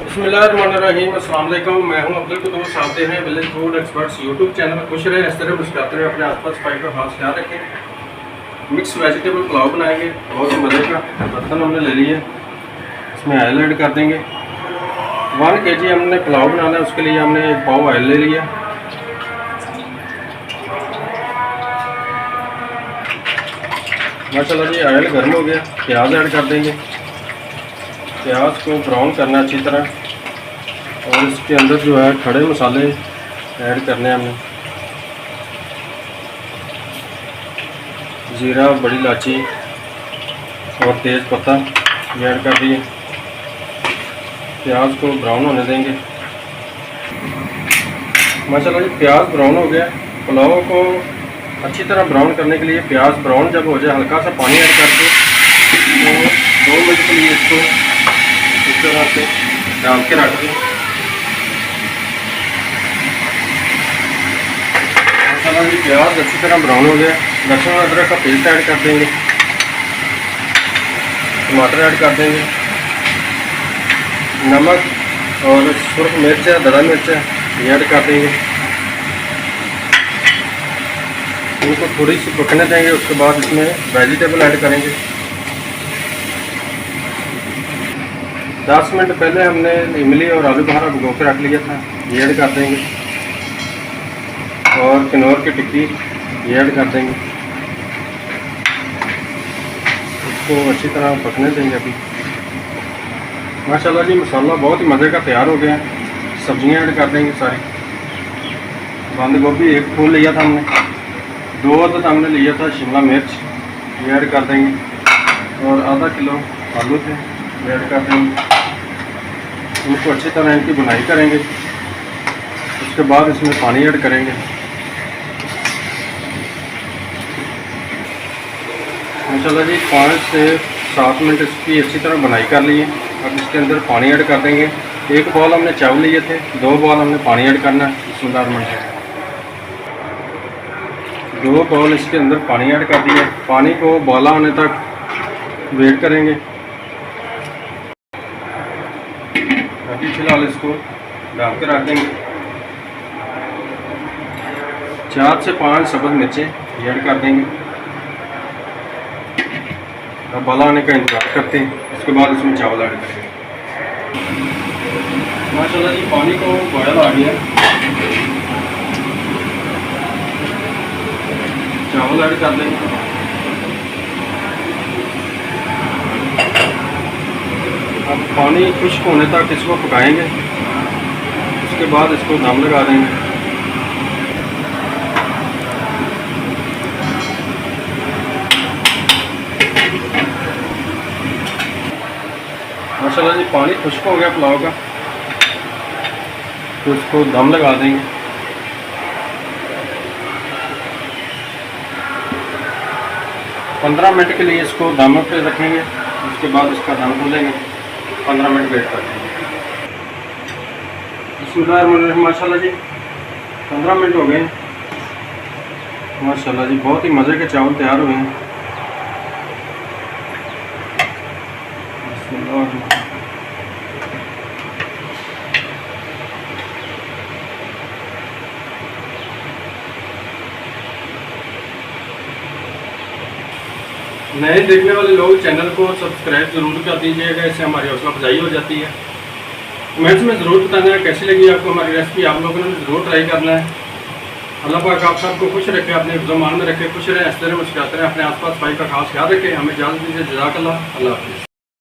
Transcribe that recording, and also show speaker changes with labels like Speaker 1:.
Speaker 1: बिस्मिल्लाहिर्रहमानिर्रहीम, अस्सलाम वालेकुम। मैं हूं अब्दुल कुद्दूस, आते हैं village food experts YouTube channel में। खुश रहें, इस तरह मुस्कुराते रहें, अपने आसपास सफाई का खास ख्याल रखें। मिक्स वेजिटेबल पुलाव बनाएंगे, बहुत ही मज़े का। बर्तन हमने ले लिए, इसमें ऑयल ऐड कर देंगे। 1 kg हमने पुलाव बनाना है, उसके लिए हमने 1 पाव ऑयल ले लिया। माशाल्लाह जी ऑयल गर्म हो गया, प्याज ऐड कर देंगे। प्याज को ब्राउन करना अच्छी तरह, और इसके अंदर जो है खड़े मसाले ऐड करने हैं हमने। जीरा, बड़ी इलायची और तेज़ पत्ता ये ऐड कर दिए। प्याज को ब्राउन होने देंगे। माशाल्लाह जी प्याज ब्राउन हो गया। पुलाव को अच्छी तरह ब्राउन करने के लिए प्याज ब्राउन जब हो जाए, हल्का सा पानी ऐड करके तो 2 मिनट के लिए इसको इस तरह से डाल के रख दें। माशाल्लाह जी प्याज अच्छी तरह ब्राउन हो गया। लहसुन अदरक का पेस्ट ऐड कर देंगे, टमाटर ऐड कर देंगे, नमक और सुर्ख मिर्च है, दरा मिर्च है, ये ऐड कर देंगे। इनको थोड़ी सी पकने देंगे। उसके बाद इसमें वेजिटेबल ऐड करेंगे। 10 मिनट पहले हमने इमली और आलू बहारा भिगो के रख लिया था, ये ऐड कर देंगे। और किनौर की टिक्की ये ऐड कर देंगे। इसको अच्छी तरह पकने देंगे अभी। माशाल्लाह जी मसाला बहुत ही मज़े का तैयार हो गया। सब्जियां ऐड कर देंगे सारी। बंद गोभी 1 फूल लिया था हमने, 2 अदद हमने लिया था शिमला मिर्च, ये ऐड कर देंगे। और आधा किलो आलू थे, ये ऐड कर देंगे। इनको अच्छी तरह इनकी बुनाई करेंगे। उसके बाद इसमें पानी ऐड करेंगे। माशाल्लाह जी 5 से 7 मिनट इसकी अच्छी तरह बुनाई कर लिए। अब इसके अंदर पानी ऐड कर देंगे। 1 बॉल हमने चावल लिए थे, 2 बॉल हमने पानी ऐड करना है। बिस्मिल्लाह, 2 बॉल इसके अंदर पानी ऐड कर दिया। पानी को उबाला आने तक वेट करेंगे। अभी फिलहाल इसको डाल के रख देंगे। 4 से 5 सब्ज़ मिर्चें ऐड कर देंगे। अब उबाला आने का इंतज़ार करते हैं। उसके बाद इसमें चावल ऐड करेंगे। माशाल्लाह जी पानी को बॉयल आ गया। चावल ऐड कर देंगे। अब पानी खुश्क होने तक इसको पकाएंगे। उसके बाद इसको दम लगा देंगे। माशाल्लाह जी पानी खुश्क हो गया पुलाव का, तो इसको दम लगा देंगे। पंद्रह मिनट के लिए इसको दम पे रखेंगे। उसके बाद इसका दम खोलेंगे, 15 मिनट वेट करेंगे। माशाल्लाह जी 15 मिनट हो गए। माशाल्लाह जी बहुत ही मज़े के चावल तैयार हुए हैं। नए देखने वाले लोग चैनल को सब्सक्राइब ज़रूर कर दीजिएगा, इससे हमारी हौसला अफजाई हो जाती है। कमेंट्स में ज़रूर बताना है कैसी लगी आपको हमारी रेसिपी। आप लोगों ने ज़रूर ट्राई करना है। अल्लाह पाक आप सबको खुश रखे, अपने ज़मान में रखे, खुश रहें, इस तरह मुस्कुराते रहें, अपने आसपास सफाई का खास ख्याल रखें। हमें इजाज़त दीजिए। जज़ाकल्लाह, अल्लाह हाफ़िज़।